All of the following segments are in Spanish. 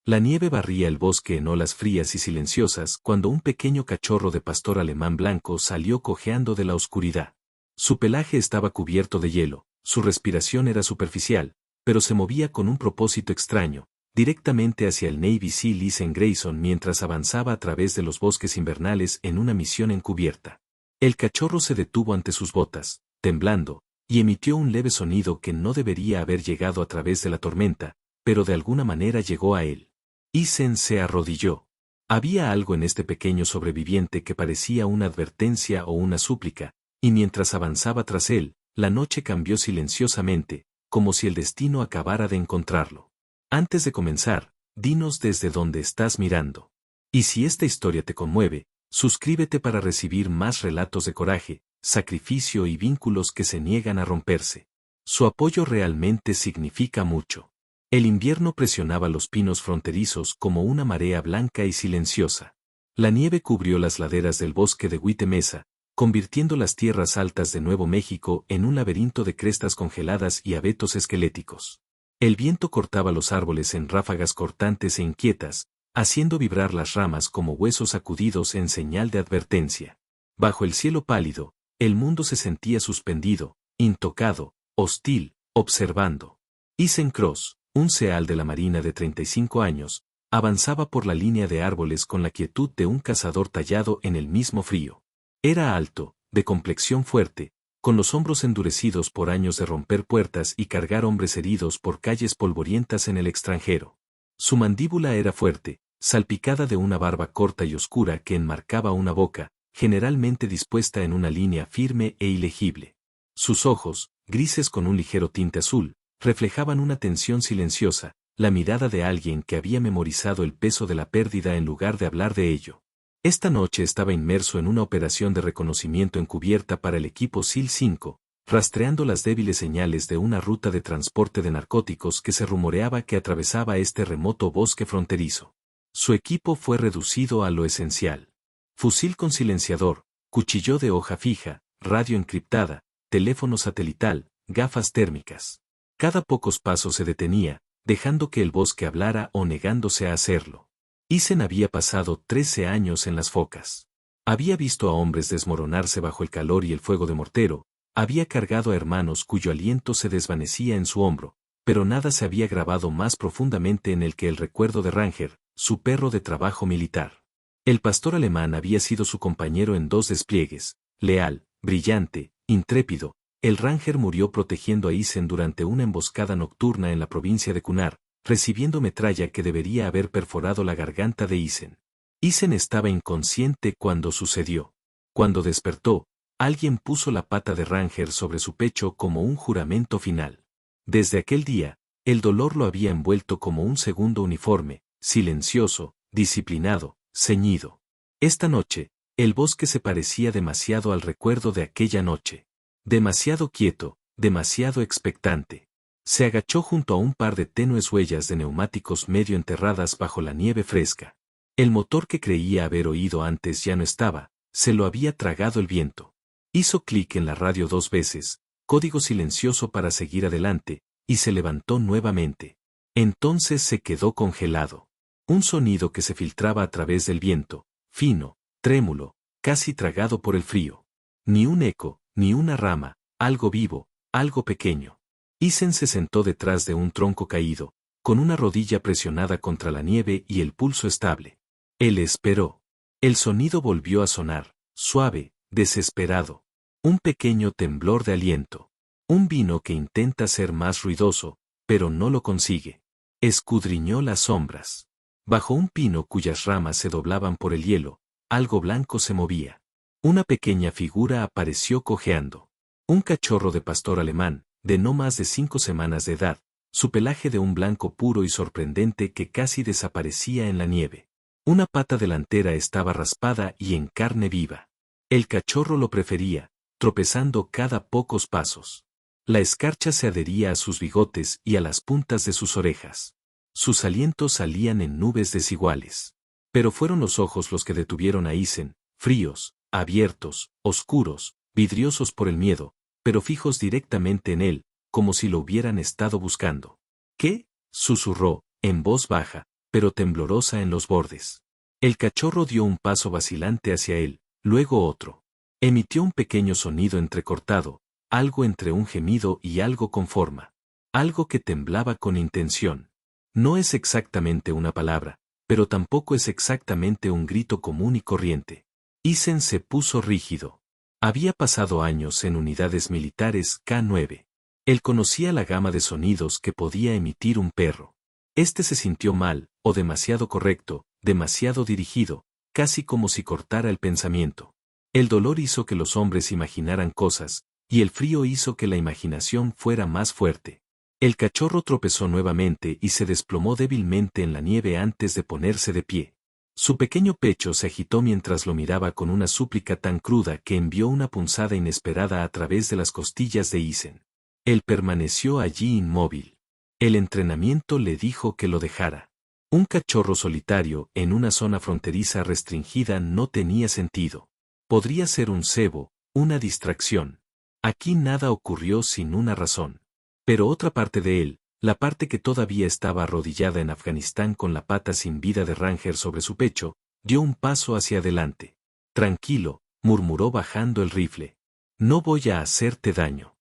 La nieve barría el bosque en olas frías y silenciosas cuando un pequeño cachorro de pastor alemán blanco salió cojeando de la oscuridad. Su pelaje estaba cubierto de hielo, su respiración era superficial, pero se movía con un propósito extraño, directamente hacia el Navy SEAL Ethan Grayson mientras avanzaba a través de los bosques invernales en una misión encubierta. El cachorro se detuvo ante sus botas, temblando, y emitió un leve sonido que no debería haber llegado a través de la tormenta, pero de alguna manera llegó a él. Ethan se arrodilló. Había algo en este pequeño sobreviviente que parecía una advertencia o una súplica, y mientras avanzaba tras él, la noche cambió silenciosamente, como si el destino acabara de encontrarlo. Antes de comenzar, dinos desde dónde estás mirando. Y si esta historia te conmueve, suscríbete para recibir más relatos de coraje, sacrificio y vínculos que se niegan a romperse. Su apoyo realmente significa mucho. El invierno presionaba los pinos fronterizos como una marea blanca y silenciosa. La nieve cubrió las laderas del bosque de White Mesa, convirtiendo las tierras altas de Nuevo México en un laberinto de crestas congeladas y abetos esqueléticos. El viento cortaba los árboles en ráfagas cortantes e inquietas, haciendo vibrar las ramas como huesos sacudidos en señal de advertencia. Bajo el cielo pálido, el mundo se sentía suspendido, intocado, hostil, observando. Ethan Cross, un seal de la Marina de 35 años, avanzaba por la línea de árboles con la quietud de un cazador tallado en el mismo frío. Era alto, de complexión fuerte, con los hombros endurecidos por años de romper puertas y cargar hombres heridos por calles polvorientas en el extranjero. Su mandíbula era fuerte, salpicada de una barba corta y oscura que enmarcaba una boca, generalmente dispuesta en una línea firme e ilegible. Sus ojos, grises con un ligero tinte azul, reflejaban una tensión silenciosa, la mirada de alguien que había memorizado el peso de la pérdida en lugar de hablar de ello. Esta noche estaba inmerso en una operación de reconocimiento encubierta para el equipo SEAL 5, rastreando las débiles señales de una ruta de transporte de narcóticos que se rumoreaba que atravesaba este remoto bosque fronterizo. Su equipo fue reducido a lo esencial. Fusil con silenciador, cuchillo de hoja fija, radio encriptada, teléfono satelital, gafas térmicas. Cada pocos pasos se detenía, dejando que el bosque hablara o negándose a hacerlo. Ethan había pasado 13 años en las focas. Había visto a hombres desmoronarse bajo el calor y el fuego de mortero, había cargado a hermanos cuyo aliento se desvanecía en su hombro, pero nada se había grabado más profundamente en él que el recuerdo de Ranger, su perro de trabajo militar. El pastor alemán había sido su compañero en 2 despliegues, leal, brillante, intrépido. El Ranger murió protegiendo a Ethan durante una emboscada nocturna en la provincia de Kunar, recibiendo metralla que debería haber perforado la garganta de Ethan. Ethan estaba inconsciente cuando sucedió. Cuando despertó, alguien puso la pata de Ranger sobre su pecho como un juramento final. Desde aquel día, el dolor lo había envuelto como un segundo uniforme, silencioso, disciplinado, ceñido. Esta noche, el bosque se parecía demasiado al recuerdo de aquella noche. Demasiado quieto, demasiado expectante. Se agachó junto a un par de tenues huellas de neumáticos medio enterradas bajo la nieve fresca. El motor que creía haber oído antes ya no estaba, se lo había tragado el viento. Hizo clic en la radio 2 veces, código silencioso para seguir adelante, y se levantó nuevamente. Entonces se quedó congelado. Un sonido que se filtraba a través del viento, fino, trémulo, casi tragado por el frío. Ni un eco, ni una rama, algo vivo, algo pequeño. Ethan se sentó detrás de un tronco caído, con una rodilla presionada contra la nieve y el pulso estable. Él esperó. El sonido volvió a sonar, suave, desesperado. Un pequeño temblor de aliento. Un vino que intenta ser más ruidoso, pero no lo consigue. Escudriñó las sombras. Bajo un pino cuyas ramas se doblaban por el hielo, algo blanco se movía. Una pequeña figura apareció cojeando. Un cachorro de pastor alemán, de no más de 5 semanas de edad, su pelaje de un blanco puro y sorprendente que casi desaparecía en la nieve. Una pata delantera estaba raspada y en carne viva. El cachorro lo prefería, tropezando cada pocos pasos. La escarcha se adhería a sus bigotes y a las puntas de sus orejas. Sus alientos salían en nubes desiguales. Pero fueron los ojos los que detuvieron a Ethan, fríos, abiertos, oscuros, vidriosos por el miedo, pero fijos directamente en él, como si lo hubieran estado buscando. ¿Qué? Susurró, en voz baja, pero temblorosa en los bordes. El cachorro dio un paso vacilante hacia él, luego otro. Emitió un pequeño sonido entrecortado, algo entre un gemido y algo con forma. Algo que temblaba con intención. No es exactamente una palabra, pero tampoco es exactamente un grito común y corriente. Isen se puso rígido. Había pasado años en unidades militares K9. Él conocía la gama de sonidos que podía emitir un perro. Este se sintió mal, o demasiado correcto, demasiado dirigido, casi como si cortara el pensamiento. El dolor hizo que los hombres imaginaran cosas, y el frío hizo que la imaginación fuera más fuerte. El cachorro tropezó nuevamente y se desplomó débilmente en la nieve antes de ponerse de pie. Su pequeño pecho se agitó mientras lo miraba con una súplica tan cruda que envió una punzada inesperada a través de las costillas de Isen. Él permaneció allí inmóvil. El entrenamiento le dijo que lo dejara. Un cachorro solitario en una zona fronteriza restringida no tenía sentido. Podría ser un cebo, una distracción. Aquí nada ocurrió sin una razón. Pero otra parte de él, la parte que todavía estaba arrodillada en Afganistán con la pata sin vida de Ranger sobre su pecho, dio un paso hacia adelante. Tranquilo, murmuró bajando el rifle. No voy a hacerte daño.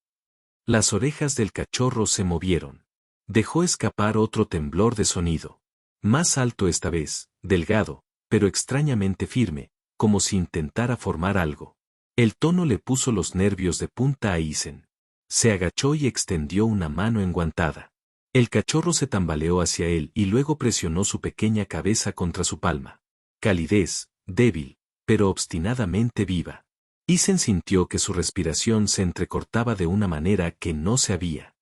Las orejas del cachorro se movieron. Dejó escapar otro temblor de sonido. Más alto esta vez, delgado, pero extrañamente firme, como si intentara formar algo. El tono le puso los nervios de punta a Isen. Se agachó y extendió una mano enguantada. El cachorro se tambaleó hacia él y luego presionó su pequeña cabeza contra su palma. Calidez, débil, pero obstinadamente viva. Isen sintió que su respiración se entrecortaba de una manera que no se había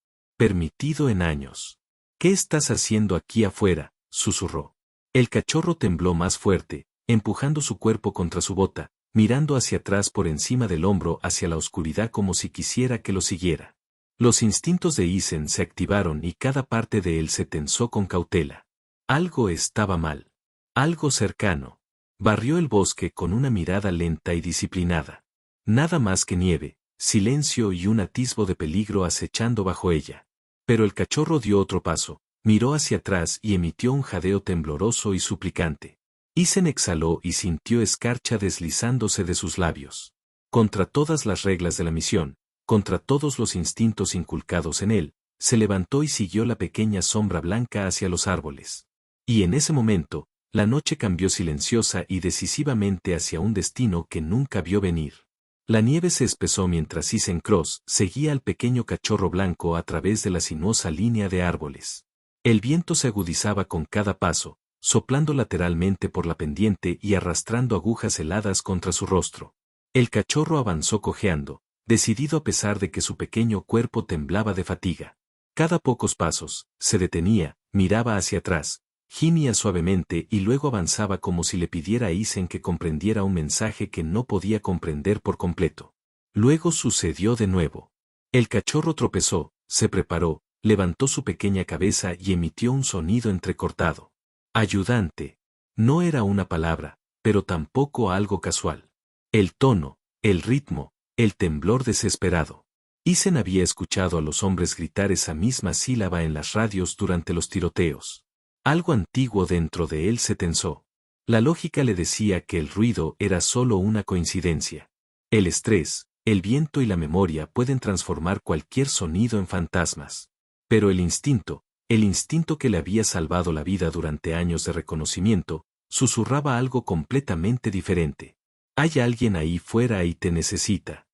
permitido en años. ¿Qué estás haciendo aquí afuera?, susurró. El cachorro tembló más fuerte, empujando su cuerpo contra su bota, mirando hacia atrás por encima del hombro hacia la oscuridad como si quisiera que lo siguiera. Los instintos de Isen se activaron y cada parte de él se tensó con cautela. Algo estaba mal. Algo cercano. Barrió el bosque con una mirada lenta y disciplinada. Nada más que nieve, silencio y un atisbo de peligro acechando bajo ella. Pero el cachorro dio otro paso, miró hacia atrás y emitió un jadeo tembloroso y suplicante. Isen exhaló y sintió escarcha deslizándose de sus labios. Contra todas las reglas de la misión, contra todos los instintos inculcados en él, se levantó y siguió la pequeña sombra blanca hacia los árboles. Y en ese momento, la noche cambió silenciosa y decisivamente hacia un destino que nunca vio venir. La nieve se espesó mientras Isen Cross seguía al pequeño cachorro blanco a través de la sinuosa línea de árboles. El viento se agudizaba con cada paso, soplando lateralmente por la pendiente y arrastrando agujas heladas contra su rostro. El cachorro avanzó cojeando, decidido a pesar de que su pequeño cuerpo temblaba de fatiga. Cada pocos pasos, se detenía, miraba hacia atrás, gimía suavemente y luego avanzaba como si le pidiera a Isen que comprendiera un mensaje que no podía comprender por completo. Luego sucedió de nuevo. El cachorro tropezó, se preparó, levantó su pequeña cabeza y emitió un sonido entrecortado. Ayudante. No era una palabra, pero tampoco algo casual. El tono, el ritmo, el temblor desesperado. Isen había escuchado a los hombres gritar esa misma sílaba en las radios durante los tiroteos. Algo antiguo dentro de él se tensó. La lógica le decía que el ruido era solo una coincidencia. El estrés, el viento y la memoria pueden transformar cualquier sonido en fantasmas. Pero el instinto que le había salvado la vida durante años de reconocimiento, susurraba algo completamente diferente. Hay alguien ahí fuera y te necesita.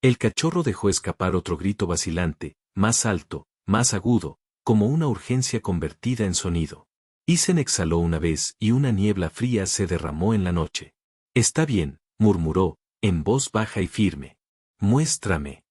El cachorro dejó escapar otro grito vacilante, más alto, más agudo, como una urgencia convertida en sonido. Isen exhaló una vez y una niebla fría se derramó en la noche. Está bien, murmuró, en voz baja y firme. Muéstrame.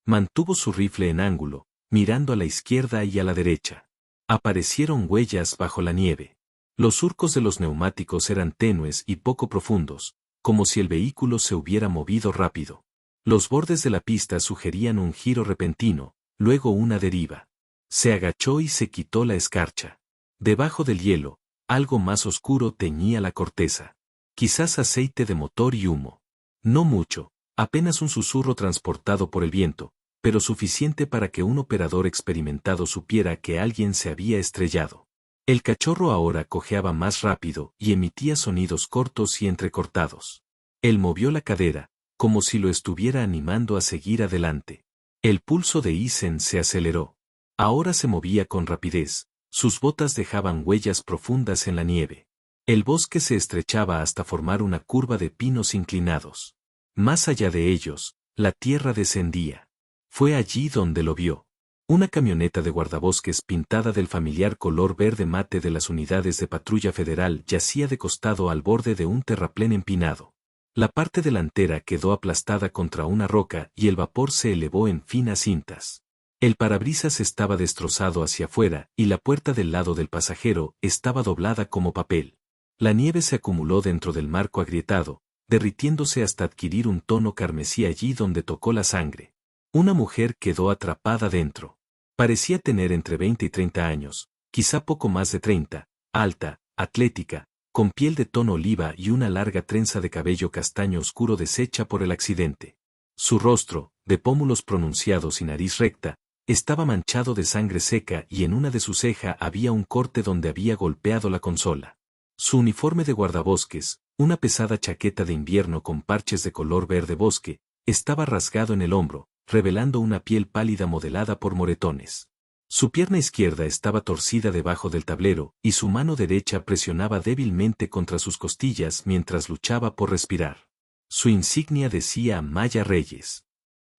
Mantuvo su rifle en ángulo, mirando a la izquierda y a la derecha. Aparecieron huellas bajo la nieve. Los surcos de los neumáticos eran tenues y poco profundos, como si el vehículo se hubiera movido rápido. Los bordes de la pista sugerían un giro repentino, luego una deriva. Se agachó y se quitó la escarcha. Debajo del hielo, algo más oscuro teñía la corteza. Quizás aceite de motor y humo. No mucho, apenas un susurro transportado por el viento, pero suficiente para que un operador experimentado supiera que alguien se había estrellado. El cachorro ahora cojeaba más rápido y emitía sonidos cortos y entrecortados. Él movió la cadera, como si lo estuviera animando a seguir adelante. El pulso de Isen se aceleró. Ahora se movía con rapidez, sus botas dejaban huellas profundas en la nieve. El bosque se estrechaba hasta formar una curva de pinos inclinados. Más allá de ellos, la tierra descendía. Fue allí donde lo vio. Una camioneta de guardabosques pintada del familiar color verde mate de las unidades de patrulla federal yacía de costado al borde de un terraplén empinado. La parte delantera quedó aplastada contra una roca y el vapor se elevó en finas cintas. El parabrisas estaba destrozado hacia afuera y la puerta del lado del pasajero estaba doblada como papel. La nieve se acumuló dentro del marco agrietado, derritiéndose hasta adquirir un tono carmesí allí donde tocó la sangre. Una mujer quedó atrapada dentro. Parecía tener entre 20 y 30 años, quizá poco más de 30, alta, atlética, con piel de tono oliva y una larga trenza de cabello castaño oscuro deshecha por el accidente. Su rostro, de pómulos pronunciados y nariz recta, estaba manchado de sangre seca y en una de sus cejas había un corte donde había golpeado la consola. Su uniforme de guardabosques, una pesada chaqueta de invierno con parches de color verde bosque, estaba rasgado en el hombro, revelando una piel pálida modelada por moretones. Su pierna izquierda estaba torcida debajo del tablero y su mano derecha presionaba débilmente contra sus costillas mientras luchaba por respirar. Su insignia decía Maya Reyes.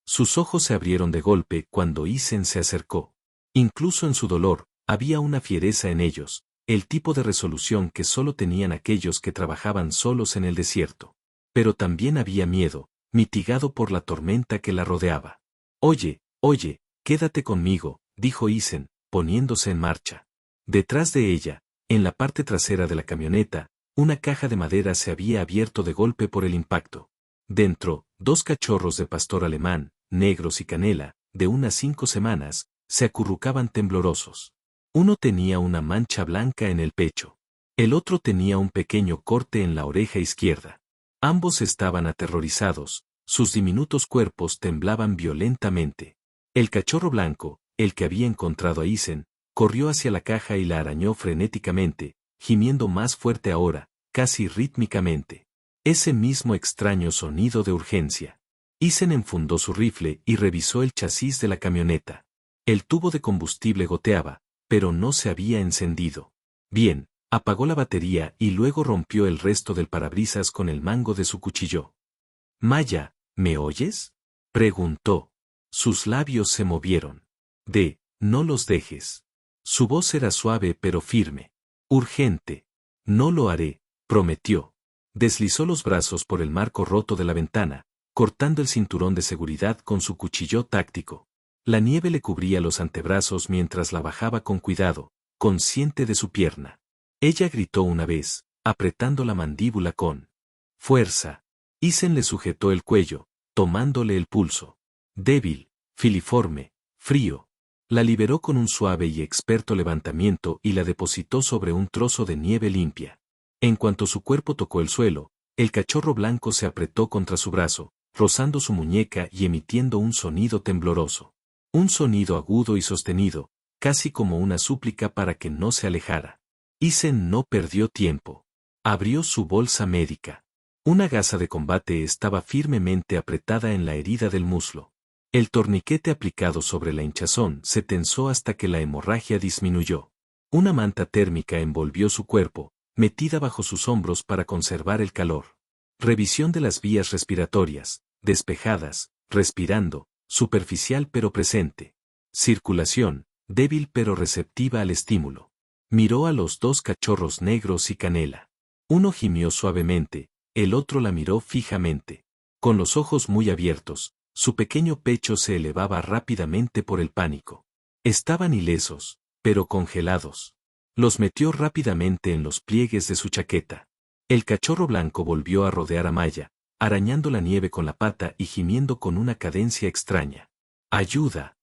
Sus ojos se abrieron de golpe cuando Isen se acercó. Incluso en su dolor, había una fiereza en ellos, el tipo de resolución que solo tenían aquellos que trabajaban solos en el desierto. Pero también había miedo, mitigado por la tormenta que la rodeaba. Oye, quédate conmigo, dijo Isen, poniéndose en marcha. Detrás de ella, en la parte trasera de la camioneta, una caja de madera se había abierto de golpe por el impacto. Dentro, 2 cachorros de pastor alemán, negros y canela, de unas 5 semanas, se acurrucaban temblorosos. Uno tenía una mancha blanca en el pecho. El otro tenía un pequeño corte en la oreja izquierda. Ambos estaban aterrorizados, sus diminutos cuerpos temblaban violentamente. El cachorro blanco, el que había encontrado a Isen, corrió hacia la caja y la arañó frenéticamente, gimiendo más fuerte ahora, casi rítmicamente. Ese mismo extraño sonido de urgencia. Isen enfundó su rifle y revisó el chasis de la camioneta. El tubo de combustible goteaba, pero no se había encendido. Bien, apagó la batería y luego rompió el resto del parabrisas con el mango de su cuchillo. Maya, ¿me oyes?, preguntó. Sus labios se movieron. No los dejes. Su voz era suave pero firme. Urgente. No lo haré, prometió. Deslizó los brazos por el marco roto de la ventana, cortando el cinturón de seguridad con su cuchillo táctico. La nieve le cubría los antebrazos mientras la bajaba con cuidado, consciente de su pierna. Ella gritó una vez, apretando la mandíbula con fuerza. Isen le sujetó el cuello, tomándole el pulso. Débil, filiforme, frío. La liberó con un suave y experto levantamiento y la depositó sobre un trozo de nieve limpia. En cuanto su cuerpo tocó el suelo, el cachorro blanco se apretó contra su brazo, rozando su muñeca y emitiendo un sonido tembloroso. Un sonido agudo y sostenido, casi como una súplica para que no se alejara. Isen no perdió tiempo. Abrió su bolsa médica. Una gasa de combate estaba firmemente apretada en la herida del muslo. El torniquete aplicado sobre la hinchazón se tensó hasta que la hemorragia disminuyó. Una manta térmica envolvió su cuerpo, metida bajo sus hombros para conservar el calor. Revisión de las vías respiratorias, despejadas, respirando, superficial pero presente. Circulación, débil pero receptiva al estímulo. Miró a los 2 cachorros negros y canela. Uno gimió suavemente, el otro la miró fijamente. Con los ojos muy abiertos, su pequeño pecho se elevaba rápidamente por el pánico. Estaban ilesos, pero congelados. Los metió rápidamente en los pliegues de su chaqueta. El cachorro blanco volvió a rodear a Maya, arañando la nieve con la pata y gimiendo con una cadencia extraña. ¡Ayuda!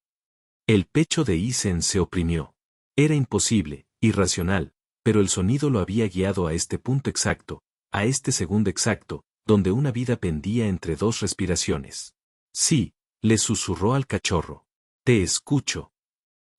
El pecho de Isen se oprimió. Era imposible, irracional, pero el sonido lo había guiado a este punto exacto, a este segundo exacto, donde una vida pendía entre 2 respiraciones. Sí, le susurró al cachorro. Te escucho.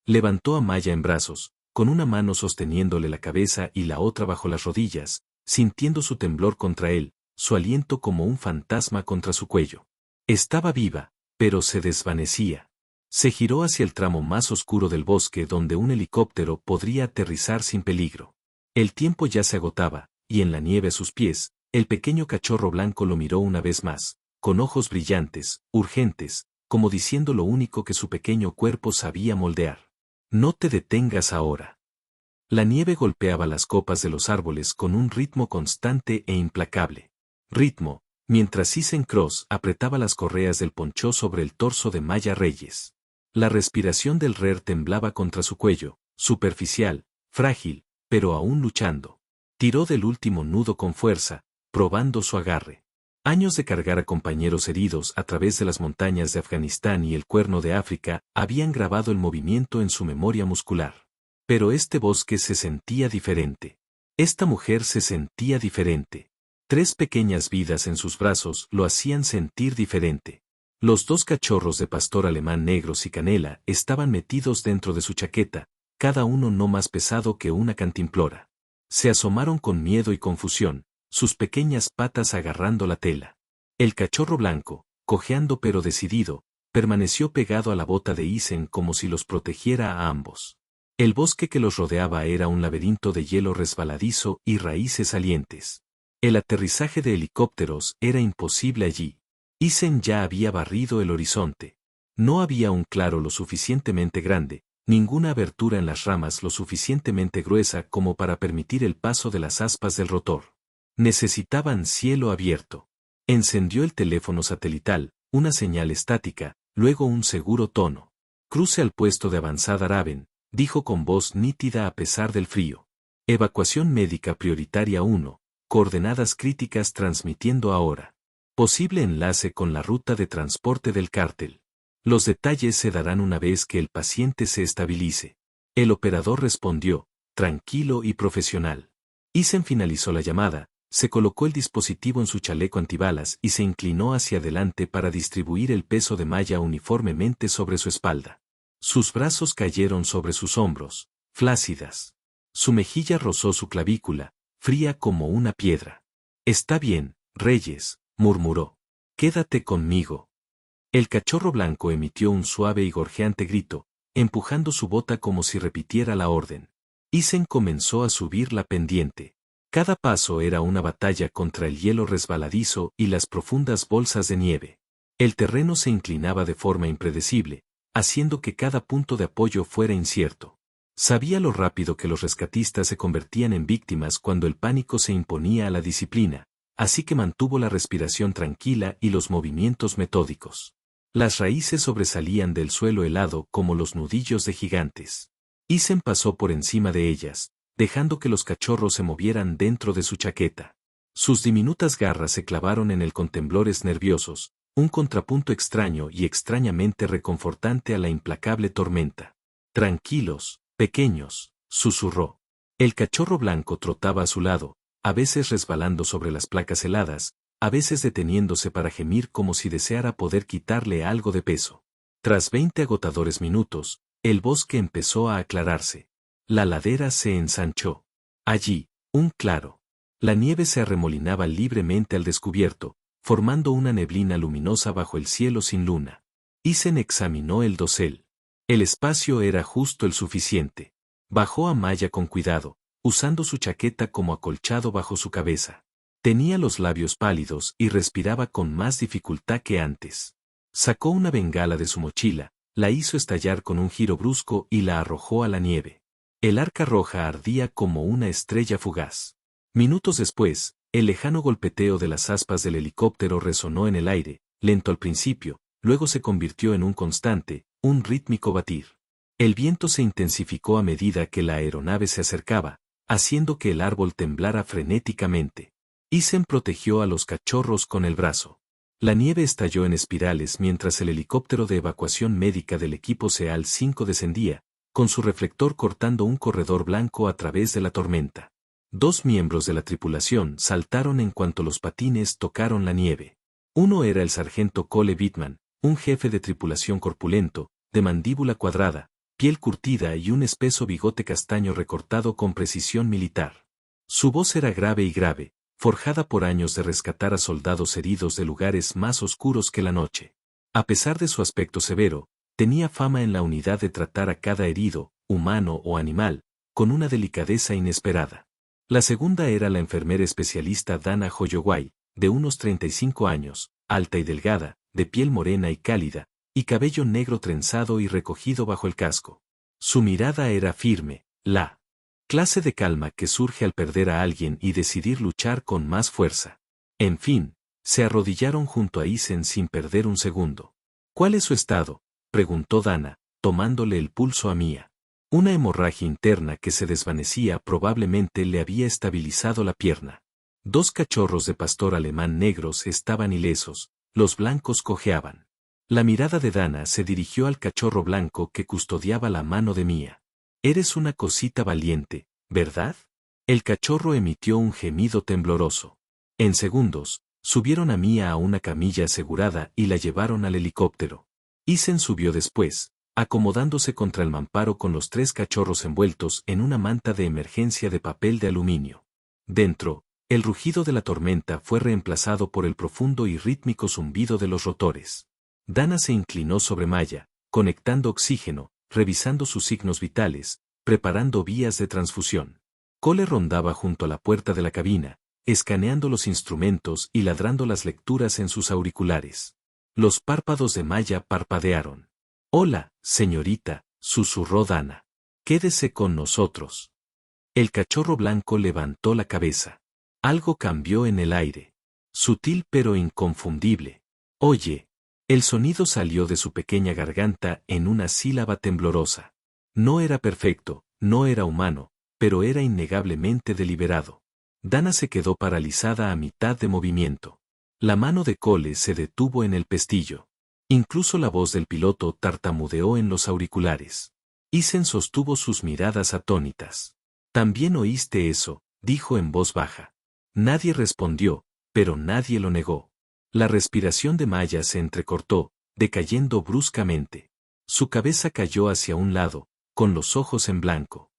Levantó a Maya en brazos, con una mano sosteniéndole la cabeza y la otra bajo las rodillas, sintiendo su temblor contra él, su aliento como un fantasma contra su cuello. Estaba viva, pero se desvanecía. Se giró hacia el tramo más oscuro del bosque donde un helicóptero podría aterrizar sin peligro. El tiempo ya se agotaba, y en la nieve a sus pies, el pequeño cachorro blanco lo miró una vez más, con ojos brillantes, urgentes, como diciendo lo único que su pequeño cuerpo sabía moldear. No te detengas ahora. La nieve golpeaba las copas de los árboles con un ritmo constante e implacable. Ritmo, mientras Cross apretaba las correas del ponchó sobre el torso de Maya Reyes. La respiración del RER temblaba contra su cuello, superficial, frágil, pero aún luchando. Tiró del último nudo con fuerza, probando su agarre. Años de cargar a compañeros heridos a través de las montañas de Afganistán y el Cuerno de África habían grabado el movimiento en su memoria muscular. Pero este bosque se sentía diferente. Esta mujer se sentía diferente. 3 pequeñas vidas en sus brazos lo hacían sentir diferente. Los 2 cachorros de pastor alemán negros y canela estaban metidos dentro de su chaqueta, cada uno no más pesado que una cantimplora. Se asomaron con miedo y confusión, sus pequeñas patas agarrando la tela. El cachorro blanco, cojeando pero decidido, permaneció pegado a la bota de Isen como si los protegiera a ambos. El bosque que los rodeaba era un laberinto de hielo resbaladizo y raíces salientes. El aterrizaje de helicópteros era imposible allí. Isen ya había barrido el horizonte. No había un claro lo suficientemente grande, ninguna abertura en las ramas lo suficientemente gruesa como para permitir el paso de las aspas del rotor. Necesitaban cielo abierto. Encendió el teléfono satelital, una señal estática, luego un seguro tono. Cruce al puesto de avanzada Raven, dijo con voz nítida a pesar del frío. Evacuación médica prioritaria 1, coordenadas críticas transmitiendo ahora. Posible enlace con la ruta de transporte del cártel. Los detalles se darán una vez que el paciente se estabilice. El operador respondió, tranquilo y profesional. Isen finalizó la llamada, se colocó el dispositivo en su chaleco antibalas y se inclinó hacia adelante para distribuir el peso de Maya uniformemente sobre su espalda. Sus brazos cayeron sobre sus hombros, flácidas. Su mejilla rozó su clavícula, fría como una piedra. Está bien, Reyes, murmuró. Quédate conmigo. El cachorro blanco emitió un suave y gorjeante grito, empujando su bota como si repitiera la orden. Isen comenzó a subir la pendiente. Cada paso era una batalla contra el hielo resbaladizo y las profundas bolsas de nieve. El terreno se inclinaba de forma impredecible, haciendo que cada punto de apoyo fuera incierto. Sabía lo rápido que los rescatistas se convertían en víctimas cuando el pánico se imponía a la disciplina, así que mantuvo la respiración tranquila y los movimientos metódicos. Las raíces sobresalían del suelo helado como los nudillos de gigantes. Isen pasó por encima de ellas, dejando que los cachorros se movieran dentro de su chaqueta. Sus diminutas garras se clavaron en él con temblores nerviosos, un contrapunto extraño y extrañamente reconfortante a la implacable tormenta. Tranquilos, pequeños, susurró. El cachorro blanco trotaba a su lado, a veces resbalando sobre las placas heladas, a veces deteniéndose para gemir como si deseara poder quitarle algo de peso. Tras 20 agotadores minutos, el bosque empezó a aclararse. La ladera se ensanchó. Allí, un claro. La nieve se arremolinaba libremente al descubierto, formando una neblina luminosa bajo el cielo sin luna. Isen examinó el dosel. El espacio era justo el suficiente. Bajó a Maya con cuidado, usando su chaqueta como acolchado bajo su cabeza. Tenía los labios pálidos y respiraba con más dificultad que antes. Sacó una bengala de su mochila, la hizo estallar con un giro brusco y la arrojó a la nieve. El arca roja ardía como una estrella fugaz. Minutos después, el lejano golpeteo de las aspas del helicóptero resonó en el aire, lento al principio, luego se convirtió en un constante, un rítmico batir. El viento se intensificó a medida que la aeronave se acercaba, haciendo que el árbol temblara frenéticamente. Isen protegió a los cachorros con el brazo. La nieve estalló en espirales mientras el helicóptero de evacuación médica del equipo SEAL 5 descendía, con su reflector cortando un corredor blanco a través de la tormenta. 2 miembros de la tripulación saltaron en cuanto los patines tocaron la nieve. Uno era el sargento Cole Bittman, un jefe de tripulación corpulento, de mandíbula cuadrada, piel curtida y un espeso bigote castaño recortado con precisión militar. Su voz era grave y grave, forjada por años de rescatar a soldados heridos de lugares más oscuros que la noche. A pesar de su aspecto severo, tenía fama en la unidad de tratar a cada herido, humano o animal, con una delicadeza inesperada. La segunda era la enfermera especialista Dana Holloway, de unos 35 años, alta y delgada, de piel morena y cálida, y cabello negro trenzado y recogido bajo el casco. Su mirada era firme, la clase de calma que surge al perder a alguien y decidir luchar con más fuerza. En fin, se arrodillaron junto a Isen sin perder un segundo. ¿Cuál es su estado?, preguntó Dana, tomándole el pulso a Mia. Una hemorragia interna que se desvanecía probablemente le había estabilizado la pierna. 2 cachorros de pastor alemán negros estaban ilesos, los blancos cojeaban. La mirada de Dana se dirigió al cachorro blanco que custodiaba la mano de Mia. Eres una cosita valiente, ¿verdad? El cachorro emitió un gemido tembloroso. En segundos, subieron a Mia a una camilla asegurada y la llevaron al helicóptero. Isen subió después, acomodándose contra el mamparo con los 3 cachorros envueltos en una manta de emergencia de papel de aluminio. Dentro, el rugido de la tormenta fue reemplazado por el profundo y rítmico zumbido de los rotores. Dana se inclinó sobre Maya, conectando oxígeno, revisando sus signos vitales, preparando vías de transfusión. Cole rondaba junto a la puerta de la cabina, escaneando los instrumentos y ladrando las lecturas en sus auriculares. Los párpados de Maya parpadearon. «Hola, señorita», susurró Dana. «Quédese con nosotros». El cachorro blanco levantó la cabeza. Algo cambió en el aire. Sutil pero inconfundible. «Oye». El sonido salió de su pequeña garganta en una sílaba temblorosa. No era perfecto, no era humano, pero era innegablemente deliberado. Dana se quedó paralizada a mitad de movimiento. La mano de Cole se detuvo en el pestillo. Incluso la voz del piloto tartamudeó en los auriculares. Isen sostuvo sus miradas atónitas. «¿También oíste eso?», dijo en voz baja. Nadie respondió, pero nadie lo negó. La respiración de Maya se entrecortó, decayendo bruscamente. Su cabeza cayó hacia un lado, con los ojos en blanco.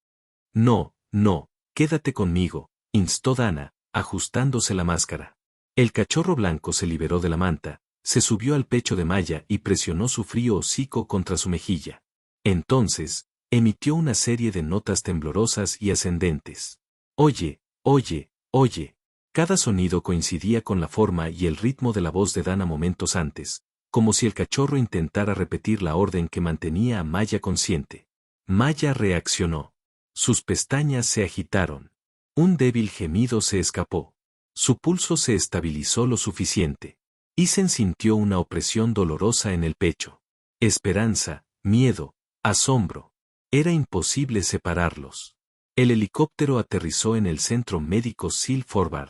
«No, no, quédate conmigo», instó Dana, ajustándose la máscara. El cachorro blanco se liberó de la manta, se subió al pecho de Maya y presionó su frío hocico contra su mejilla. Entonces, emitió una serie de notas temblorosas y ascendentes. «Oye, oye, oye». Cada sonido coincidía con la forma y el ritmo de la voz de Dana momentos antes, como si el cachorro intentara repetir la orden que mantenía a Maya consciente. Maya reaccionó. Sus pestañas se agitaron. Un débil gemido se escapó. Su pulso se estabilizó lo suficiente. Isen sintió una opresión dolorosa en el pecho. Esperanza, miedo, asombro. Era imposible separarlos. El helicóptero aterrizó en el centro médico Seal Forward.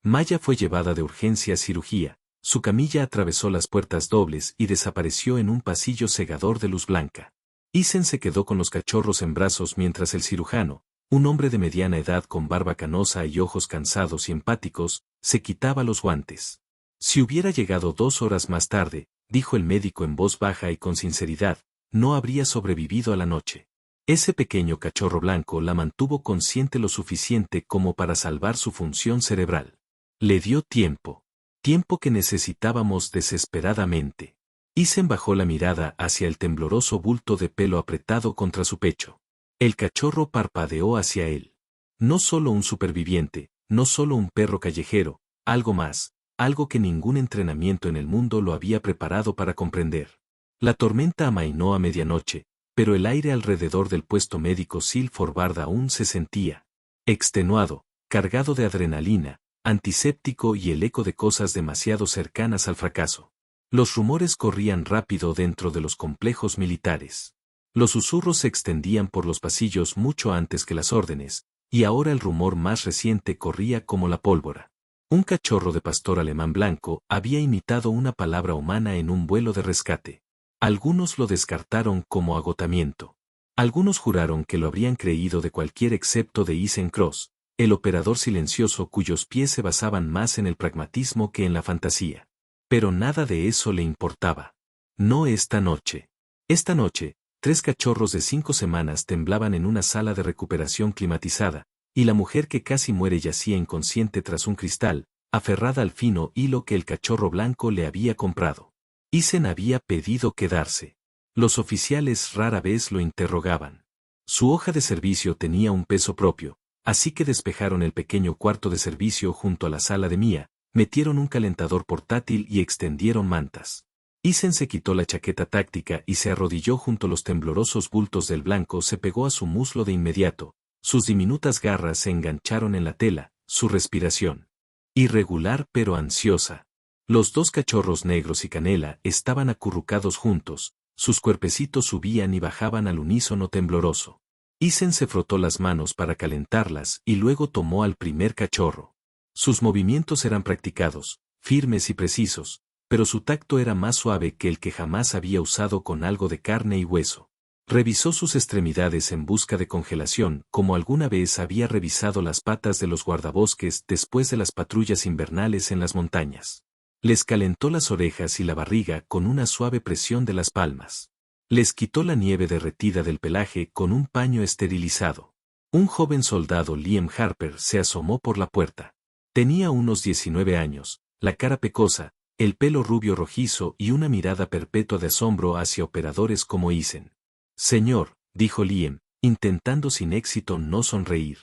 Maya fue llevada de urgencia a cirugía, su camilla atravesó las puertas dobles y desapareció en un pasillo cegador de luz blanca. Isen se quedó con los cachorros en brazos mientras el cirujano, un hombre de mediana edad con barba canosa y ojos cansados y empáticos, se quitaba los guantes. Si hubiera llegado 2 horas más tarde, dijo el médico en voz baja y con sinceridad, no habría sobrevivido a la noche. Ese pequeño cachorro blanco la mantuvo consciente lo suficiente como para salvar su función cerebral. Le dio tiempo. Tiempo que necesitábamos desesperadamente. Isen bajó la mirada hacia el tembloroso bulto de pelo apretado contra su pecho. El cachorro parpadeó hacia él. No solo un superviviente, no solo un perro callejero, algo más, algo que ningún entrenamiento en el mundo lo había preparado para comprender. La tormenta amainó a medianoche, pero el aire alrededor del puesto médico Seal Forward aún se sentía extenuado, cargado de adrenalina, antiséptico y el eco de cosas demasiado cercanas al fracaso. Los rumores corrían rápido dentro de los complejos militares. Los susurros se extendían por los pasillos mucho antes que las órdenes, y ahora el rumor más reciente corría como la pólvora. Un cachorro de pastor alemán blanco había imitado una palabra humana en un vuelo de rescate. Algunos lo descartaron como agotamiento. Algunos juraron que lo habrían creído de cualquier excepto de Isen Cross, el operador silencioso cuyos pies se basaban más en el pragmatismo que en la fantasía. Pero nada de eso le importaba. No esta noche. Esta noche, 3 cachorros de 5 semanas temblaban en una sala de recuperación climatizada, y la mujer que casi muere yacía inconsciente tras un cristal, aferrada al fino hilo que el cachorro blanco le había comprado. Isen había pedido quedarse. Los oficiales rara vez lo interrogaban. Su hoja de servicio tenía un peso propio, así que despejaron el pequeño cuarto de servicio junto a la sala de Mia, metieron un calentador portátil y extendieron mantas. Isen se quitó la chaqueta táctica y se arrodilló junto a los temblorosos bultos del blanco, se pegó a su muslo de inmediato, sus diminutas garras se engancharon en la tela, su respiración irregular pero ansiosa. Los 2 cachorros negros y Canela estaban acurrucados juntos, sus cuerpecitos subían y bajaban al unísono tembloroso. Isen se frotó las manos para calentarlas y luego tomó al primer cachorro. Sus movimientos eran practicados, firmes y precisos, pero su tacto era más suave que el que jamás había usado con algo de carne y hueso. Revisó sus extremidades en busca de congelación, como alguna vez había revisado las patas de los guardabosques después de las patrullas invernales en las montañas. Les calentó las orejas y la barriga con una suave presión de las palmas. Les quitó la nieve derretida del pelaje con un paño esterilizado. Un joven soldado, Liam Harper, se asomó por la puerta. Tenía unos 19 años, la cara pecosa, el pelo rubio rojizo y una mirada perpetua de asombro hacia operadores como Isen. Señor, dijo Liam, intentando sin éxito no sonreír.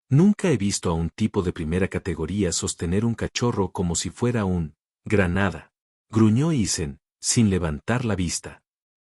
Nunca he visto a un tipo de primera categoría sostener un cachorro como si fuera un granada. Gruñó Isen, sin levantar la vista.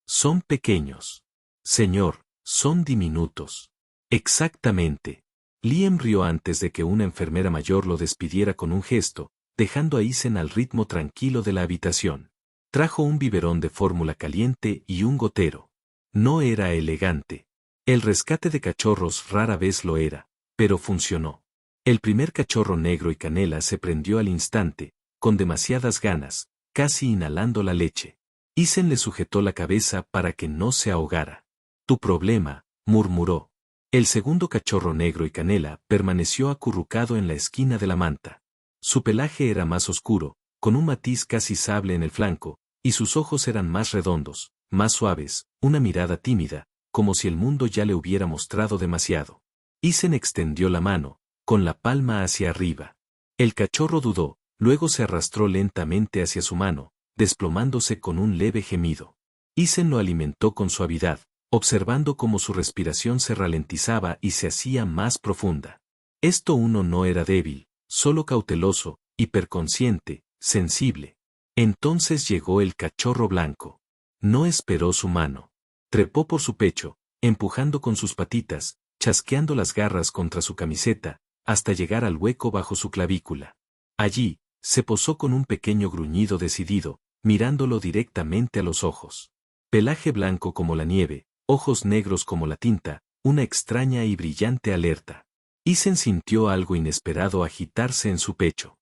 Son pequeños. Señor, son diminutos. Exactamente. Liam rió antes de que una enfermera mayor lo despidiera con un gesto, dejando a Isen al ritmo tranquilo de la habitación. Trajo un biberón de fórmula caliente y un gotero. No era elegante. El rescate de cachorros rara vez lo era, pero funcionó. El primer cachorro negro y Canela se prendió al instante, con demasiadas ganas, casi inhalando la leche. Isen le sujetó la cabeza para que no se ahogara. Tu problema, murmuró. El segundo cachorro negro y Canela permaneció acurrucado en la esquina de la manta. Su pelaje era más oscuro, con un matiz casi sable en el flanco, y sus ojos eran más redondos, más suaves, una mirada tímida, como si el mundo ya le hubiera mostrado demasiado. Isen extendió la mano, con la palma hacia arriba. El cachorro dudó, luego se arrastró lentamente hacia su mano, desplomándose con un leve gemido. Isen lo alimentó con suavidad, observando cómo su respiración se ralentizaba y se hacía más profunda. Esto uno no era débil, solo cauteloso, hiperconsciente, sensible. Entonces llegó el cachorro blanco. No esperó su mano. Trepó por su pecho, empujando con sus patitas, chasqueando las garras contra su camiseta, hasta llegar al hueco bajo su clavícula. Allí, se posó con un pequeño gruñido decidido, mirándolo directamente a los ojos. Pelaje blanco como la nieve, ojos negros como la tinta, una extraña y brillante alerta. Isen sintió algo inesperado agitarse en su pecho.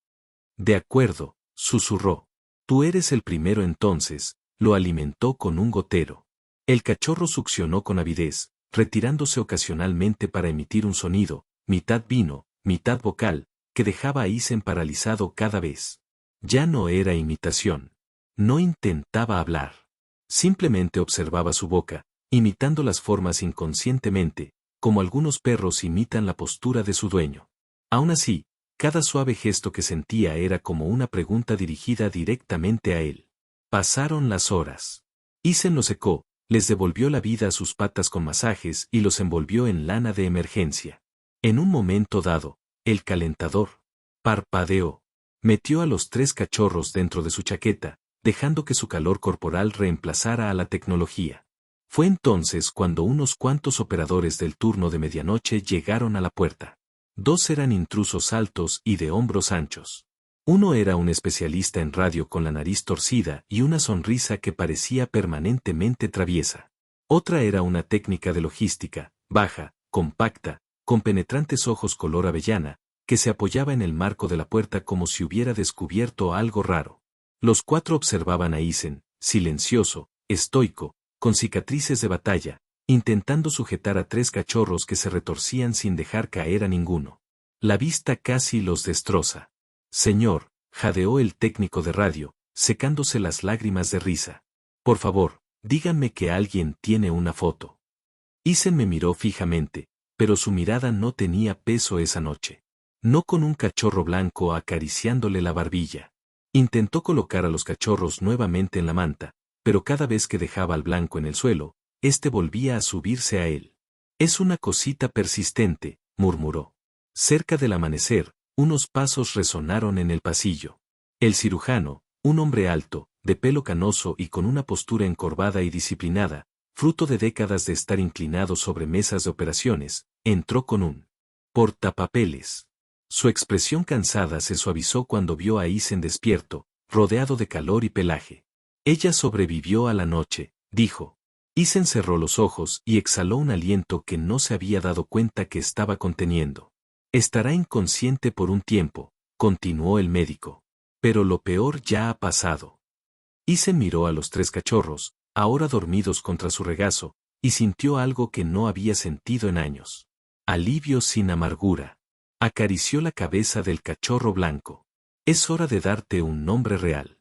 De acuerdo, susurró. Tú eres el primero entonces, lo alimentó con un gotero. El cachorro succionó con avidez, retirándose ocasionalmente para emitir un sonido, mitad vino, mitad vocal, que dejaba a Isen paralizado cada vez. Ya no era imitación. No intentaba hablar. Simplemente observaba su boca, imitando las formas inconscientemente, como algunos perros imitan la postura de su dueño. Aún así, cada suave gesto que sentía era como una pregunta dirigida directamente a él. Pasaron las horas. Isen lo secó, les devolvió la vida a sus patas con masajes y los envolvió en lana de emergencia. En un momento dado, el calentador parpadeó. Metió a los 3 cachorros dentro de su chaqueta, dejando que su calor corporal reemplazara a la tecnología. Fue entonces cuando unos cuantos operadores del turno de medianoche llegaron a la puerta. 2 eran intrusos altos y de hombros anchos. Uno era un especialista en radio con la nariz torcida y una sonrisa que parecía permanentemente traviesa. Otra era una técnica de logística, baja, compacta, con penetrantes ojos color avellana, que se apoyaba en el marco de la puerta como si hubiera descubierto algo raro. Los 4 observaban a Isen, silencioso, estoico, con cicatrices de batalla, intentando sujetar a 3 cachorros que se retorcían sin dejar caer a ninguno. La vista casi los destroza. Señor, jadeó el técnico de radio, secándose las lágrimas de risa. Por favor, díganme que alguien tiene una foto. Isen me miró fijamente, pero su mirada no tenía peso esa noche. No con un cachorro blanco acariciándole la barbilla. Intentó colocar a los cachorros nuevamente en la manta, pero cada vez que dejaba al blanco en el suelo, éste volvía a subirse a él. Es una cosita persistente, murmuró. Cerca del amanecer, unos pasos resonaron en el pasillo. El cirujano, un hombre alto, de pelo canoso y con una postura encorvada y disciplinada, fruto de décadas de estar inclinado sobre mesas de operaciones, entró con un portapapeles. Su expresión cansada se suavizó cuando vio a Isen despierto, rodeado de calor y pelaje. Ella sobrevivió a la noche, dijo. Isen cerró los ojos y exhaló un aliento que no se había dado cuenta que estaba conteniendo. Estará inconsciente por un tiempo, continuó el médico. Pero lo peor ya ha pasado. Isen miró a los 3 cachorros, ahora dormidos contra su regazo, y sintió algo que no había sentido en años. Alivio sin amargura. Acarició la cabeza del cachorro blanco. Es hora de darte un nombre real.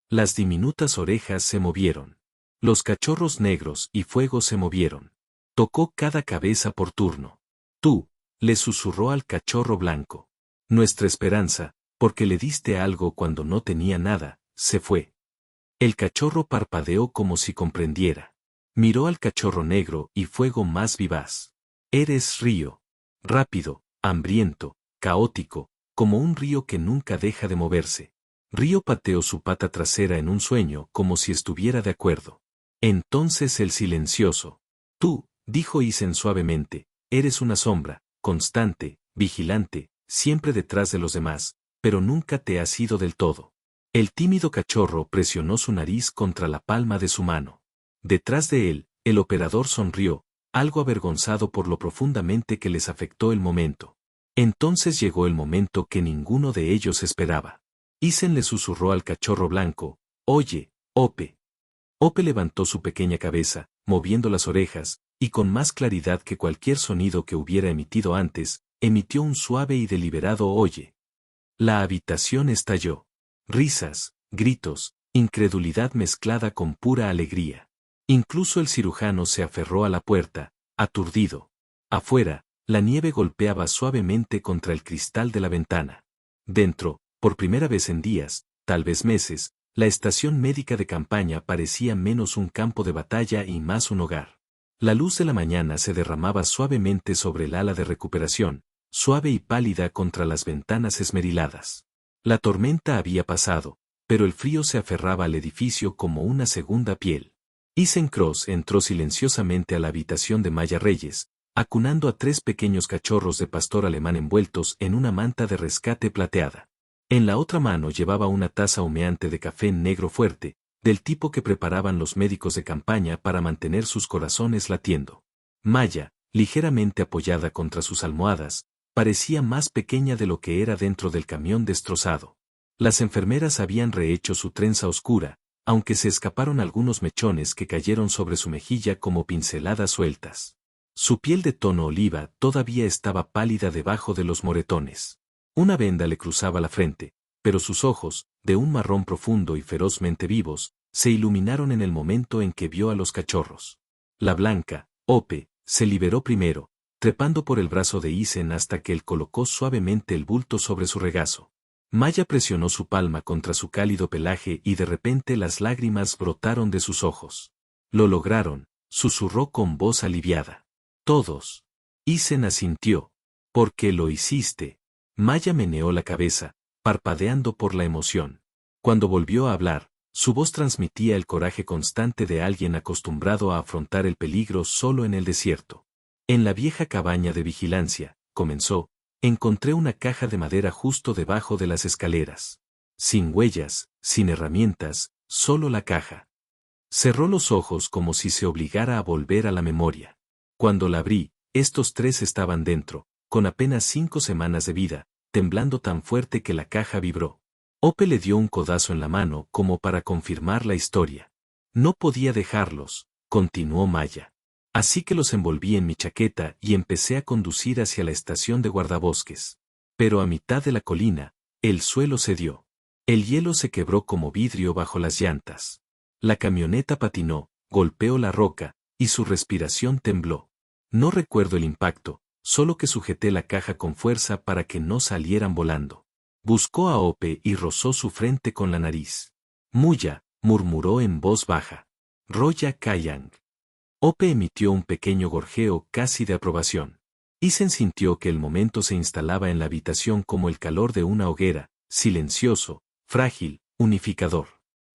Las diminutas orejas se movieron. Los cachorros negros y fuego se movieron. Tocó cada cabeza por turno. Tú, le susurró al cachorro blanco. Nuestra esperanza, porque le diste algo cuando no tenía nada, se fue. El cachorro parpadeó como si comprendiera. Miró al cachorro negro y fuego más vivaz. Eres río. Rápido, hambriento, caótico, como un río que nunca deja de moverse. Río pateó su pata trasera en un sueño como si estuviera de acuerdo. Entonces el silencioso. Tú, dijo Isen suavemente, eres una sombra, constante, vigilante, siempre detrás de los demás, pero nunca te has ido del todo. El tímido cachorro presionó su nariz contra la palma de su mano. Detrás de él, el operador sonrió, algo avergonzado por lo profundamente que les afectó el momento. Entonces llegó el momento que ninguno de ellos esperaba. Isen le susurró al cachorro blanco, oye, Ope. Ope levantó su pequeña cabeza, moviendo las orejas, y con más claridad que cualquier sonido que hubiera emitido antes, emitió un suave y deliberado oye. La habitación estalló. Risas, gritos, incredulidad mezclada con pura alegría. Incluso el cirujano se aferró a la puerta, aturdido. Afuera, la nieve golpeaba suavemente contra el cristal de la ventana. Dentro, por primera vez en días, tal vez meses, la estación médica de campaña parecía menos un campo de batalla y más un hogar. La luz de la mañana se derramaba suavemente sobre el ala de recuperación, suave y pálida contra las ventanas esmeriladas. La tormenta había pasado, pero el frío se aferraba al edificio como una segunda piel. Isen Cross entró silenciosamente a la habitación de Maya Reyes, acunando a 3 pequeños cachorros de pastor alemán envueltos en una manta de rescate plateada. En la otra mano llevaba una taza humeante de café negro fuerte, del tipo que preparaban los médicos de campaña para mantener sus corazones latiendo. Maya, ligeramente apoyada contra sus almohadas, parecía más pequeña de lo que era dentro del camión destrozado. Las enfermeras habían rehecho su trenza oscura, aunque se escaparon algunos mechones que cayeron sobre su mejilla como pinceladas sueltas. Su piel de tono oliva todavía estaba pálida debajo de los moretones. Una venda le cruzaba la frente, pero sus ojos, de un marrón profundo y ferozmente vivos, se iluminaron en el momento en que vio a los cachorros. La blanca, Ope, se liberó primero, trepando por el brazo de Isen hasta que él colocó suavemente el bulto sobre su regazo. Maya presionó su palma contra su cálido pelaje y de repente las lágrimas brotaron de sus ojos. Lo lograron, susurró con voz aliviada. Todos. Isen asintió. ¿Por qué lo hiciste? Maya meneó la cabeza, parpadeando por la emoción. Cuando volvió a hablar, su voz transmitía el coraje constante de alguien acostumbrado a afrontar el peligro solo en el desierto. En la vieja cabaña de vigilancia, comenzó, encontré una caja de madera justo debajo de las escaleras. Sin huellas, sin herramientas, solo la caja. Cerró los ojos como si se obligara a volver a la memoria. Cuando la abrí, estos 3 estaban dentro, con apenas 5 semanas de vida, temblando tan fuerte que la caja vibró. Ope le dio un codazo en la mano como para confirmar la historia. No podía dejarlos, continuó Maya. Así que los envolví en mi chaqueta y empecé a conducir hacia la estación de guardabosques. Pero a mitad de la colina, el suelo cedió. El hielo se quebró como vidrio bajo las llantas. La camioneta patinó, golpeó la roca, y su respiración tembló. No recuerdo el impacto, solo que sujeté la caja con fuerza para que no salieran volando. Buscó a Ope y rozó su frente con la nariz. Muya, murmuró en voz baja. Roya Kayang. Ope emitió un pequeño gorjeo casi de aprobación. Isen sintió que el momento se instalaba en la habitación como el calor de una hoguera, silencioso, frágil, unificador.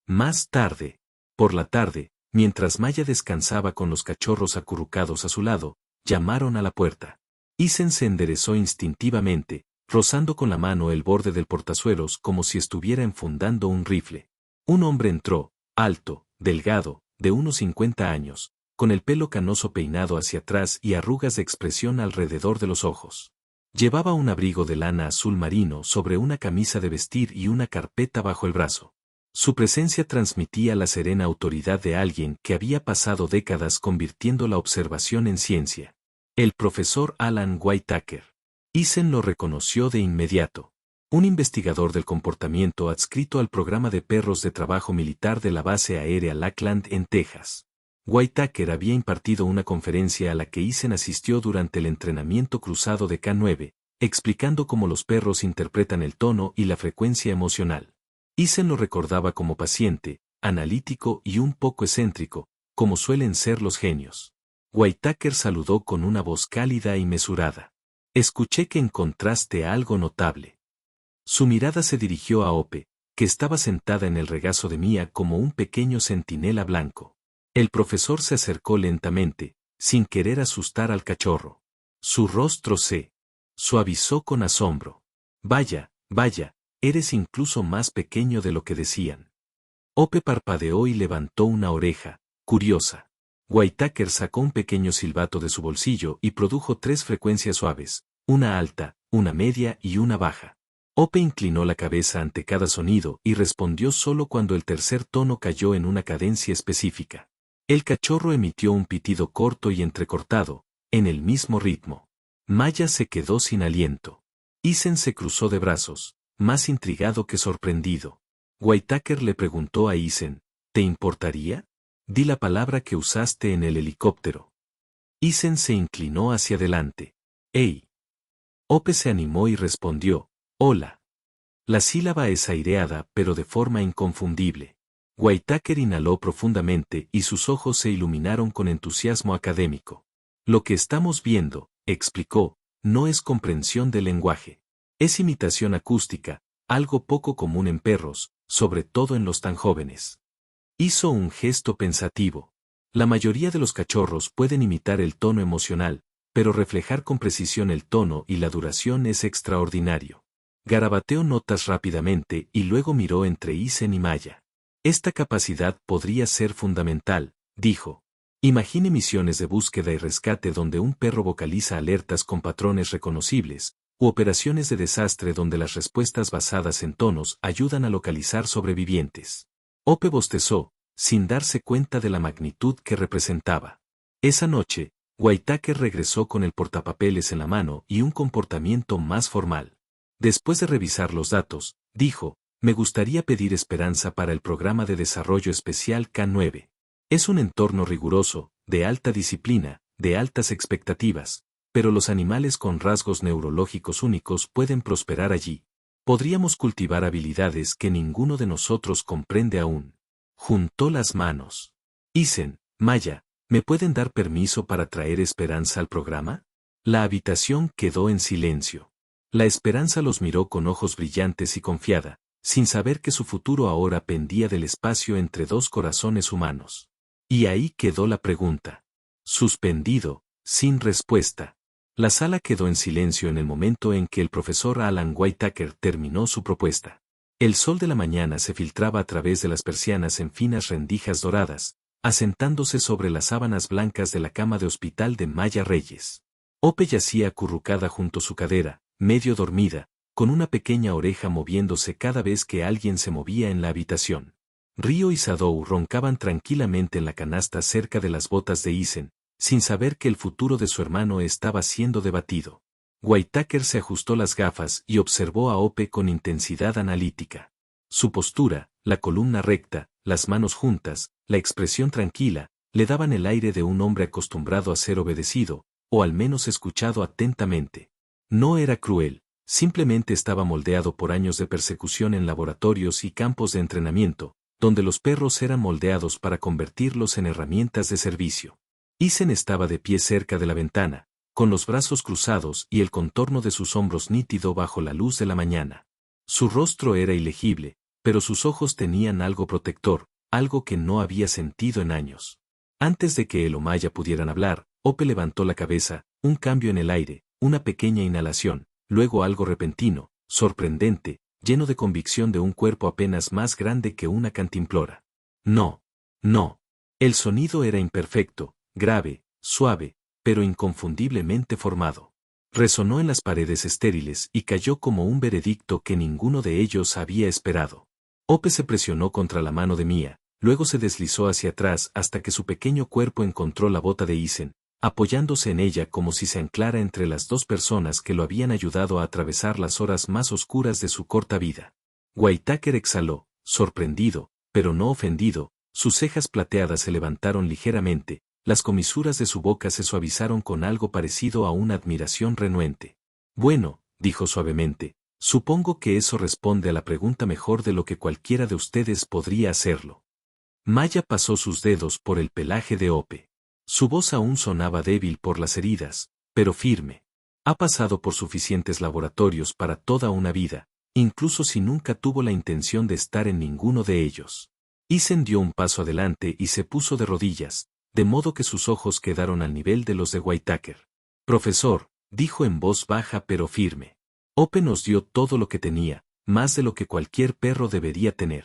Más tarde, por la tarde, mientras Maya descansaba con los cachorros acurrucados a su lado, llamaron a la puerta. Isen se enderezó instintivamente, rozando con la mano el borde del portazuelos como si estuviera enfundando un rifle. Un hombre entró, alto, delgado, de unos 50 años, con el pelo canoso peinado hacia atrás y arrugas de expresión alrededor de los ojos. Llevaba un abrigo de lana azul marino sobre una camisa de vestir y una carpeta bajo el brazo. Su presencia transmitía la serena autoridad de alguien que había pasado décadas convirtiendo la observación en ciencia. El profesor Alan Whitaker. Isen lo reconoció de inmediato. Un investigador del comportamiento adscrito al programa de perros de trabajo militar de la base aérea Lackland en Texas. Whitaker había impartido una conferencia a la que Isen asistió durante el entrenamiento cruzado de K9, explicando cómo los perros interpretan el tono y la frecuencia emocional. Isen lo recordaba como paciente, analítico y un poco excéntrico, como suelen ser los genios. Whitaker saludó con una voz cálida y mesurada. Escuché que encontraste algo notable. Su mirada se dirigió a Ope, que estaba sentada en el regazo de Mia como un pequeño centinela blanco. El profesor se acercó lentamente, sin querer asustar al cachorro. Su rostro se suavizó con asombro. Vaya, vaya, eres incluso más pequeño de lo que decían. Ope parpadeó y levantó una oreja, curiosa. Whitaker sacó un pequeño silbato de su bolsillo y produjo 3 frecuencias suaves, una alta, una media y una baja. Ope inclinó la cabeza ante cada sonido y respondió solo cuando el tercer tono cayó en una cadencia específica. El cachorro emitió un pitido corto y entrecortado, en el mismo ritmo. Maya se quedó sin aliento. Isen se cruzó de brazos, más intrigado que sorprendido. Whitaker le preguntó a Isen, ¿te importaría? Di la palabra que usaste en el helicóptero. Isen se inclinó hacia adelante. ¡Ey! Ope se animó y respondió, hola. La sílaba es aireada pero de forma inconfundible. Whitaker inhaló profundamente y sus ojos se iluminaron con entusiasmo académico. Lo que estamos viendo, explicó, no es comprensión del lenguaje. Es imitación acústica, algo poco común en perros, sobre todo en los tan jóvenes. Hizo un gesto pensativo. La mayoría de los cachorros pueden imitar el tono emocional, pero reflejar con precisión el tono y la duración es extraordinario. Garabateó notas rápidamente y luego miró entre Isen y Maya. Esta capacidad podría ser fundamental, dijo. Imagine misiones de búsqueda y rescate donde un perro vocaliza alertas con patrones reconocibles, u operaciones de desastre donde las respuestas basadas en tonos ayudan a localizar sobrevivientes. Ope bostezó, sin darse cuenta de la magnitud que representaba. Esa noche, Whitaker regresó con el portapapeles en la mano y un comportamiento más formal. Después de revisar los datos, dijo, me gustaría pedir esperanza para el programa de desarrollo especial K9. Es un entorno riguroso, de alta disciplina, de altas expectativas, pero los animales con rasgos neurológicos únicos pueden prosperar allí. Podríamos cultivar habilidades que ninguno de nosotros comprende aún. Juntó las manos. Isen, Maya, ¿me pueden dar permiso para traer esperanza al programa? La habitación quedó en silencio. La esperanza los miró con ojos brillantes y confiada, sin saber que su futuro ahora pendía del espacio entre 2 corazones humanos. Y ahí quedó la pregunta. Suspendido, sin respuesta. La sala quedó en silencio en el momento en que el profesor Alan Whitaker terminó su propuesta. El sol de la mañana se filtraba a través de las persianas en finas rendijas doradas, asentándose sobre las sábanas blancas de la cama de hospital de Maya Reyes. Ope yacía acurrucada junto a su cadera, medio dormida, con una pequeña oreja moviéndose cada vez que alguien se movía en la habitación. Ryo y Sadou roncaban tranquilamente en la canasta cerca de las botas de Isen, sin saber que el futuro de su hermano estaba siendo debatido. Whitaker se ajustó las gafas y observó a Ope con intensidad analítica. Su postura, la columna recta, las manos juntas, la expresión tranquila, le daban el aire de un hombre acostumbrado a ser obedecido, o al menos escuchado atentamente. No era cruel, simplemente estaba moldeado por años de persecución en laboratorios y campos de entrenamiento, donde los perros eran moldeados para convertirlos en herramientas de servicio. Isen estaba de pie cerca de la ventana, con los brazos cruzados y el contorno de sus hombros nítido bajo la luz de la mañana. Su rostro era ilegible, pero sus ojos tenían algo protector, algo que no había sentido en años. Antes de que él o Maya pudieran hablar, Ope levantó la cabeza, un cambio en el aire, una pequeña inhalación, luego algo repentino, sorprendente, lleno de convicción de un cuerpo apenas más grande que una cantimplora. No, no. El sonido era imperfecto, grave, suave, pero inconfundiblemente formado. Resonó en las paredes estériles y cayó como un veredicto que ninguno de ellos había esperado. Ope se presionó contra la mano de Mia, luego se deslizó hacia atrás hasta que su pequeño cuerpo encontró la bota de Isen, apoyándose en ella como si se anclara entre las dos personas que lo habían ayudado a atravesar las horas más oscuras de su corta vida. Whitaker exhaló, sorprendido, pero no ofendido, sus cejas plateadas se levantaron ligeramente, las comisuras de su boca se suavizaron con algo parecido a una admiración renuente. Bueno, dijo suavemente, supongo que eso responde a la pregunta mejor de lo que cualquiera de ustedes podría hacerlo. Maya pasó sus dedos por el pelaje de Ope. Su voz aún sonaba débil por las heridas, pero firme. Ha pasado por suficientes laboratorios para toda una vida, incluso si nunca tuvo la intención de estar en ninguno de ellos. Isen dio un paso adelante y se puso de rodillas, de modo que sus ojos quedaron al nivel de los de Whitaker. Profesor, dijo en voz baja pero firme. Ope nos dio todo lo que tenía, más de lo que cualquier perro debería tener.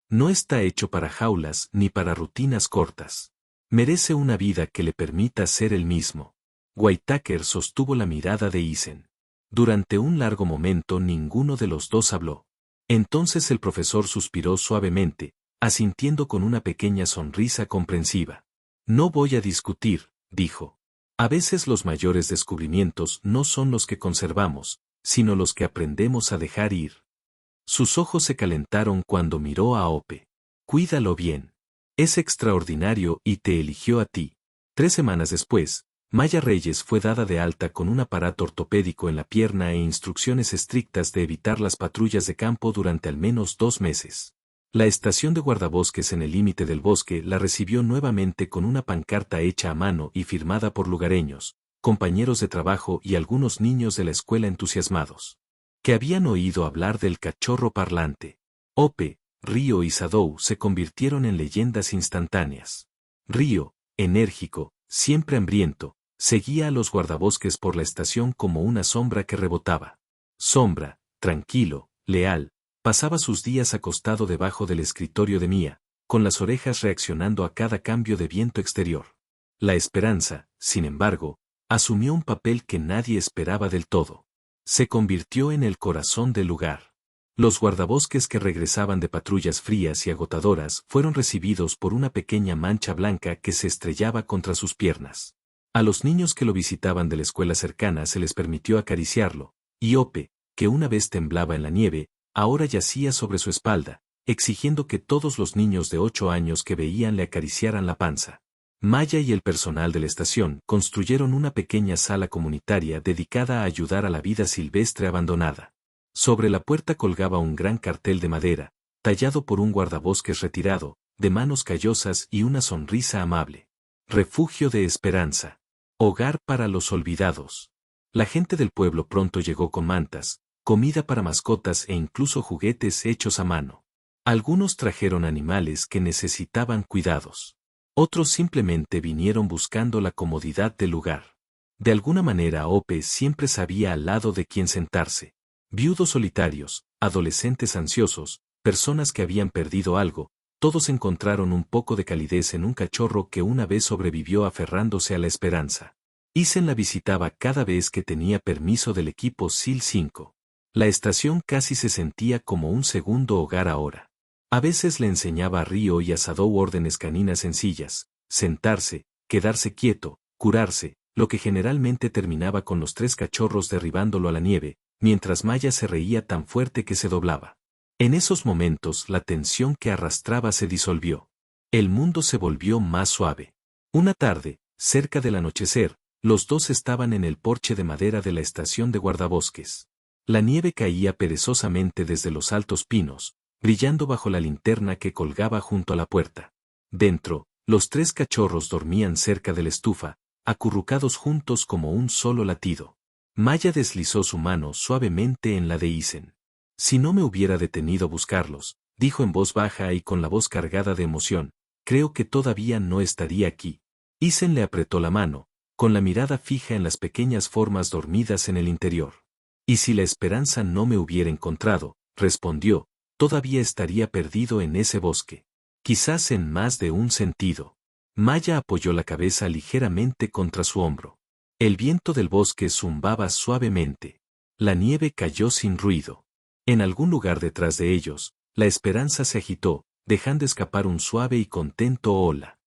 No está hecho para jaulas ni para rutinas cortas. Merece una vida que le permita ser el mismo. Whitaker sostuvo la mirada de Isen. Durante un largo momento ninguno de los dos habló. Entonces el profesor suspiró suavemente, asintiendo con una pequeña sonrisa comprensiva. No voy a discutir, dijo. A veces los mayores descubrimientos no son los que conservamos, sino los que aprendemos a dejar ir. Sus ojos se calentaron cuando miró a Ope. Cuídalo bien. Es extraordinario y te eligió a ti. 3 semanas después, Maya Reyes fue dada de alta con un aparato ortopédico en la pierna e instrucciones estrictas de evitar las patrullas de campo durante al menos 2 meses. La estación de guardabosques en el límite del bosque la recibió nuevamente con una pancarta hecha a mano y firmada por lugareños, compañeros de trabajo y algunos niños de la escuela entusiasmados, que habían oído hablar del cachorro parlante. Ope, Río y Sadou se convirtieron en leyendas instantáneas. Río, enérgico, siempre hambriento, seguía a los guardabosques por la estación como una sombra que rebotaba. Sombra, tranquilo, leal, pasaba sus días acostado debajo del escritorio de Mia, con las orejas reaccionando a cada cambio de viento exterior. La esperanza, sin embargo, asumió un papel que nadie esperaba del todo. Se convirtió en el corazón del lugar. Los guardabosques que regresaban de patrullas frías y agotadoras fueron recibidos por una pequeña mancha blanca que se estrellaba contra sus piernas. A los niños que lo visitaban de la escuela cercana se les permitió acariciarlo, y Ope, que una vez temblaba en la nieve, ahora yacía sobre su espalda, exigiendo que todos los niños de 8 años que veían le acariciaran la panza. Maya y el personal de la estación construyeron una pequeña sala comunitaria dedicada a ayudar a la vida silvestre abandonada. Sobre la puerta colgaba un gran cartel de madera, tallado por un guardabosques retirado, de manos callosas y una sonrisa amable. Refugio de esperanza. Hogar para los olvidados. La gente del pueblo pronto llegó con mantas, comida para mascotas e incluso juguetes hechos a mano. Algunos trajeron animales que necesitaban cuidados. Otros simplemente vinieron buscando la comodidad del lugar. De alguna manera Ope siempre sabía al lado de quién sentarse. Viudos solitarios, adolescentes ansiosos, personas que habían perdido algo, todos encontraron un poco de calidez en un cachorro que una vez sobrevivió aferrándose a la esperanza. Isen la visitaba cada vez que tenía permiso del equipo SEAL 5. La estación casi se sentía como un segundo hogar ahora. A veces le enseñaba a Río y a Sadou órdenes caninas sencillas: sentarse, quedarse quieto, curarse, lo que generalmente terminaba con los 3 cachorros derribándolo a la nieve, mientras Maya se reía tan fuerte que se doblaba. En esos momentos la tensión que arrastraba se disolvió. El mundo se volvió más suave. Una tarde, cerca del anochecer, los dos estaban en el porche de madera de la estación de guardabosques. La nieve caía perezosamente desde los altos pinos, brillando bajo la linterna que colgaba junto a la puerta. Dentro, los tres cachorros dormían cerca de la estufa, acurrucados juntos como un solo latido. Maya deslizó su mano suavemente en la de Isen. Si no me hubiera detenido a buscarlos, dijo en voz baja y con la voz cargada de emoción, creo que todavía no estaría aquí. Isen le apretó la mano, con la mirada fija en las pequeñas formas dormidas en el interior. Y si la esperanza no me hubiera encontrado, respondió, todavía estaría perdido en ese bosque. Quizás en más de un sentido. Maya apoyó la cabeza ligeramente contra su hombro. El viento del bosque zumbaba suavemente. La nieve cayó sin ruido. En algún lugar detrás de ellos, la esperanza se agitó, dejando escapar un suave y contento hola.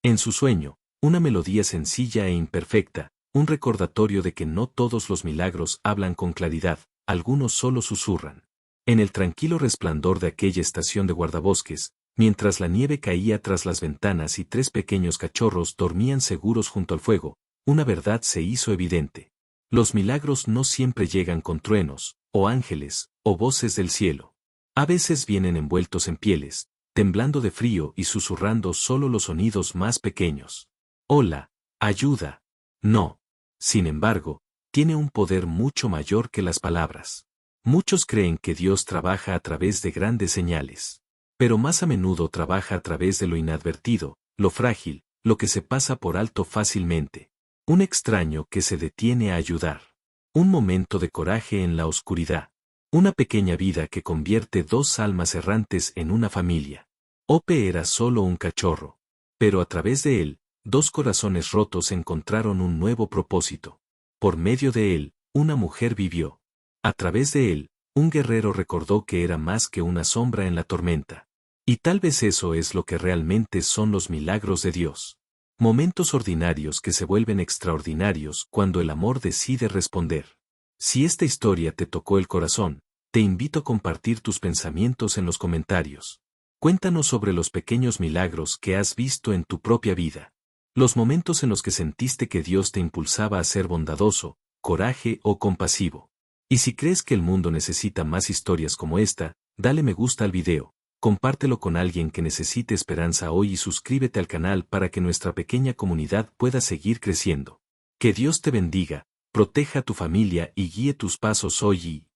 En su sueño, una melodía sencilla e imperfecta, un recordatorio de que no todos los milagros hablan con claridad, algunos solo susurran. En el tranquilo resplandor de aquella estación de guardabosques, mientras la nieve caía tras las ventanas y tres pequeños cachorros dormían seguros junto al fuego, una verdad se hizo evidente. Los milagros no siempre llegan con truenos, o ángeles, o voces del cielo. A veces vienen envueltos en pieles, temblando de frío y susurrando solo los sonidos más pequeños. Hola, ayuda. No. Sin embargo, tiene un poder mucho mayor que las palabras. Muchos creen que Dios trabaja a través de grandes señales. Pero más a menudo trabaja a través de lo inadvertido, lo frágil, lo que se pasa por alto fácilmente. Un extraño que se detiene a ayudar. Un momento de coraje en la oscuridad. Una pequeña vida que convierte dos almas errantes en una familia. Ope era solo un cachorro. Pero a través de él, dos corazones rotos encontraron un nuevo propósito. Por medio de él, una mujer vivió. A través de él, un guerrero recordó que era más que una sombra en la tormenta. Y tal vez eso es lo que realmente son los milagros de Dios. Momentos ordinarios que se vuelven extraordinarios cuando el amor decide responder. Si esta historia te tocó el corazón, te invito a compartir tus pensamientos en los comentarios. Cuéntanos sobre los pequeños milagros que has visto en tu propia vida. Los momentos en los que sentiste que Dios te impulsaba a ser bondadoso, coraje o compasivo. Y si crees que el mundo necesita más historias como esta, dale me gusta al video, compártelo con alguien que necesite esperanza hoy y suscríbete al canal para que nuestra pequeña comunidad pueda seguir creciendo. Que Dios te bendiga, proteja a tu familia y guíe tus pasos hoy y